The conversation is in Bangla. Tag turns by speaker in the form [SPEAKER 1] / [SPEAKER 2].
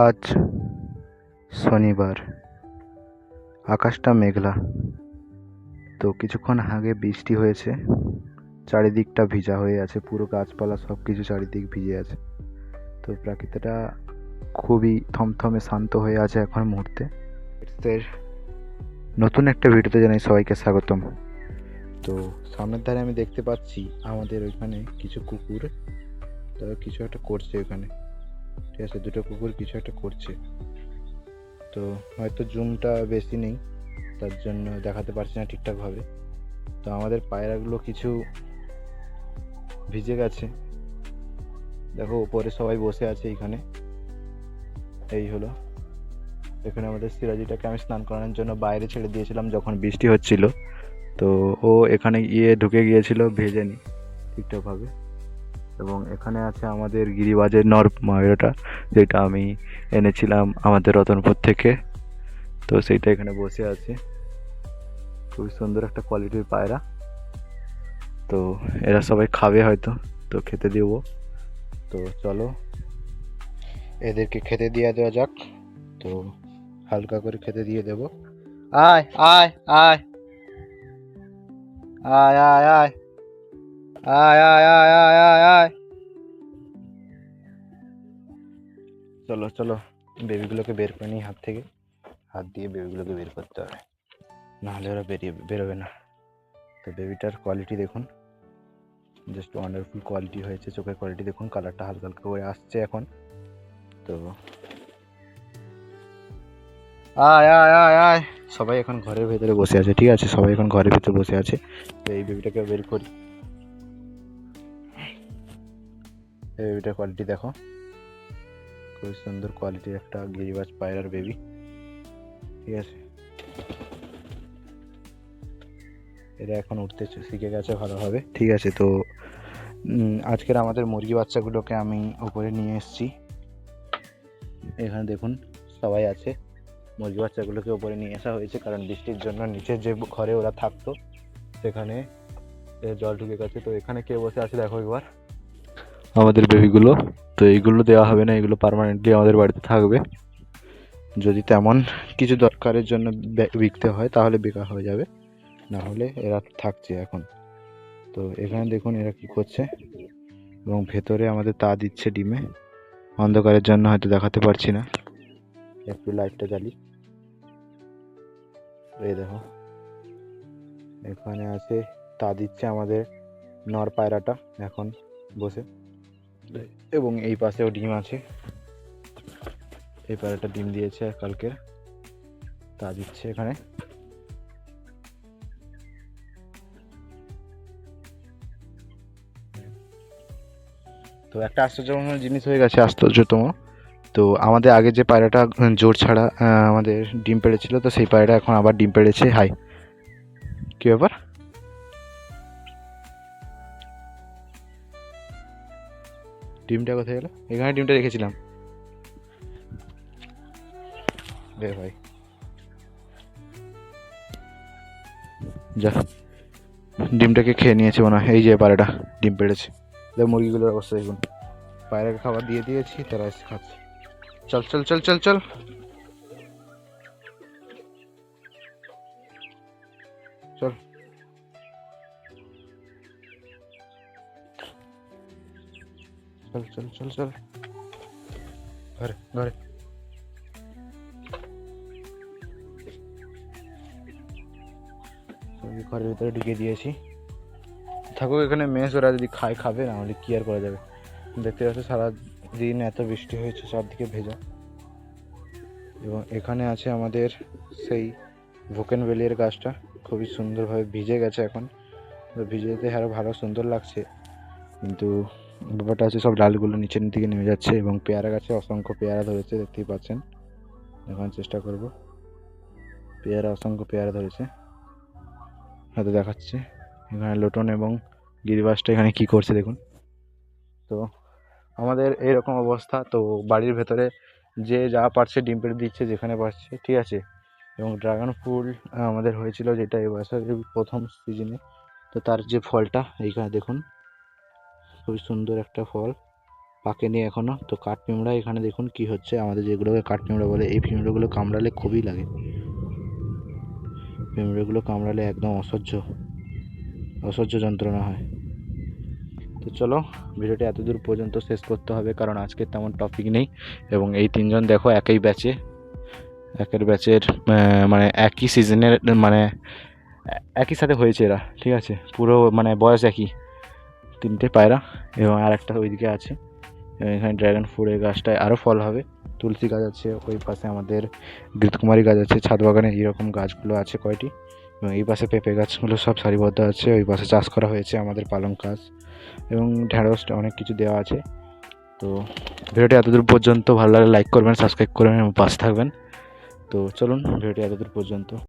[SPEAKER 1] আজ শনিবার, আকাশটা মেঘলা। তো কিছুক্ষণ আগে বৃষ্টি হয়েছে, চারিদিকটা ভিজা হয়ে আছে, পুরো গাছপালা সব কিছু চারিদিক ভিজে আছে। তো প্রাকৃতিকটা খুবই থমথমে শান্ত হয়ে আছে এখন মুহূর্তে। এর নতুন একটা ভিডিওতে জানাই সবাইকে স্বাগতম। তো সামনের ধারে আমি দেখতে পাচ্ছি আমাদের ওইখানে কিছু কুকুর, তারা কিছু একটা করছে ওখানে। ঠিক আছে, দুটো কুকুর কিছু একটা করছে। তো হয়তো জুমটা বেশি নেই, তার জন্য দেখাতে পারছি না ঠিকঠাকভাবে। তো আমাদের পায়রাগুলো কিছু ভিজে গেছে, দেখো উপরে সবাই বসে আছে এইখানে। এই হলো, এখানে আমাদের সিরাজিটাকে আমি স্নান করানোর জন্য বাইরে ছেড়ে দিয়েছিলাম যখন বৃষ্টি হচ্ছিল। তো ও এখানে গিয়ে ঢুকে গিয়েছিল, ভেজেনি ঠিকঠাকভাবে। এবং এখানে আছে আমাদের গিরিবাজের নর ময়ূরটা, যেটা আমি এনেছিলাম আমাদের রতনপুর থেকে। তো সেইটা এখানে বসে আছে, খুবই সুন্দর একটা কোয়ালিটির পায়রা। তো এরা সবাই খাবে হয়তো, তো খেতে দেব। তো চলো এদেরকে খেতে দিয়ে দেওয়া যাক। তো হালকা করে খেতে দিয়ে দেব। আয় আয় আয় আয় আয় আয় আয় আয় আয় আয় আয় আয়, চলো চলো বেবিগুলোকে বের করে নিই হাত থেকে। হাত দিয়ে বেবিগুলোকে বের করতে হবে, নাহলে ওরা বেরোবে না। তো বেবিটার কোয়ালিটি দেখুন, জাস্ট ওয়ান্ডারফুল কোয়ালিটি হয়েছে। চোখের কোয়ালিটি দেখুন, কালারটা হালকা হালকা করে আসছে এখন। তো আয় আয় আয় আয়, সবাই এখন ঘরের ভেতরে বসে আছে। ঠিক আছে, সবাই এখন ঘরের ভেতরে বসে আছে। তো এই বেবিটাকে বের করি। এই বেবিটার কোয়ালিটি দেখো, খুবই সুন্দর কোয়ালিটির একটা গিরিবাজ পায়রার বেবি। ঠিক আছে, এরা এখন উঠতে শিখে গেছে ভালোভাবে। ঠিক আছে, তো আজকের আমাদের মুরগি বাচ্চাগুলোকে আমি উপরে নিয়ে এসেছি। এখানে দেখুন সবাই আছে, মুরগি বাচ্চাগুলোকে উপরে নিয়ে আসা হয়েছে কারণ বৃষ্টির জন্য নিচে যে ঘরে ওরা থাকতো সেখানে জল ঢুকে গেছে। তো এখানে কে বসে আছে দেখো একবার, আমাদের বেবিগুলো। তো এইগুলো দেওয়া হবে না, এগুলো পার্মানেন্টলি আমাদের বাড়িতে থাকবে। যদি তেমন কিছু দরকারের জন্য বিকতে হয় তাহলে বেকার হয়ে যাবে, না হলে এরা থাকছে এখন। তো এখানে দেখুন এরা কি করছে, এবং ভেতরে আমাদের তা দিচ্ছে ডিমে। অন্ধকারের জন্য হয়তো দেখাতে পারছি না, একটু লাইটটা জ্বালি। এই দেখো এখানে আছে, তা দিচ্ছে আমাদের নর পায়রাটা এখন বসে। এবং এই পাশেও ডিম আছে, এই পায়রাটা ডিম দিয়েছে কালকের, তা দিচ্ছে এখানে। তো একটা আশ্চর্যজনক জিনিস হয়ে গেছে, আশ্চর্যতম। তো আমাদের আগে যে পায়রাটা জোর ছাড়া আমাদের ডিম পেড়েছিল, তো সেই পায়রাটা এখন আবার ডিম পেড়েছে। হাই, কি ব্যাপার? ডিমটা কোথায় গেল? এখানে ডিমটা রেখেছিলাম। রে ভাই, যা, ডিমটাকে খেয়ে নিয়েছে মনে হয়। এই যে পায়রাটা ডিম পেড়েছে, মুরগিগুলোর অবস্থা দেখুন। পায়রাকে খাবার দিয়ে দিয়েছি, তারা এসে খাচ্ছে। চল চল চল চল চল চল চল চল চল চল ঘরে ঘরে। ঘরের ভিতরে ঢুকিয়ে দিয়েছি, থাকুক এখানে মেস। ওরা যদি খায় খাবে, না হলে কি আর করা যাবে। দেখতে পাচ্ছ সারাদিন এত বৃষ্টি হয়েছে, চারদিকে ভেজা। এবং এখানে আছে আমাদের সেই ভোকেনভেলিয়ার গাছটা, খুবই সুন্দরভাবে ভিজে গেছে এখন। ভিজে যেতে আরও ভালো সুন্দর লাগছে, কিন্তু ব্যাপারটা হচ্ছে সব ডালগুলো নিচের দিকে নেমে যাচ্ছে। এবং পেয়ারা গাছে অসংখ্য পেয়ারা ধরেছে, দেখতেই পাচ্ছেন। এখন চেষ্টা করব, পেয়ারা অসংখ্য পেয়ারা ধরেছে, হয়তো দেখাচ্ছে। এখানে লোটন এবং গিরিবাসটা এখানে কি করছে দেখুন। তো আমাদের এইরকম অবস্থা। তো বাড়ির ভেতরে যে যা পারছে ডিম পেড়ে দিচ্ছে যেখানে পারছে। ঠিক আছে, এবং ড্রাগন ফুল আমাদের হয়েছিল, যেটা এবছরের প্রথম সিজনে। তো তার যে ফলটা এইখানে দেখুন, খুবই সুন্দর একটা ফল পাকেনি এখনও। তো কাঠ পিঁমড়া এখানে দেখুন কি হচ্ছে, আমাদের যেগুলোকে কাঠ পিঁমড়া বলে, এই পিঁমড়াগুলো কামড়ালে খুবই লাগে, পিঁমড়েগুলো কামড়ালে একদম অসহ্য যন্ত্রণা হয়। তো চলো, ভিডিওটি এতদূর পর্যন্ত শেষ করতে হবে, কারণ আজকে তেমন টপিক নেই। এবং এই তিনজন দেখো একের ব্যাচের, মানে একই সিজনের, মানে একই সাথে হয়েছে এরা, ঠিক আছে, পুরো মানে বয়স একই, তিনটে পায়রা। এবং আর একটা ওইদিকে আছে, এবং এখানে ড্র্যাগন ফ্রুটের গাছটায় আরও ফল হবে, তুলসী গাছ আছে, ওই পাশে আমাদের ঘৃতকুমারী গাছ আছে, ছাদ বাগানে এইরকম গাছগুলো আছে কয়টি। এবং এই পাশে পেঁপে গাছগুলো সব সারিবদ্ধ আছে, ওই পাশে চাষ করা হয়েছে আমাদের পালং গাছ এবং ঢেঁড়স, অনেক কিছু দেওয়া আছে। তো ভিডিওটি এতদূর পর্যন্ত ভালো লাগলে লাইক করবেন, সাবস্ক্রাইব করবেন এবং পাশে থাকবেন। তো চলুন, ভিডিওটি এতদূর পর্যন্ত।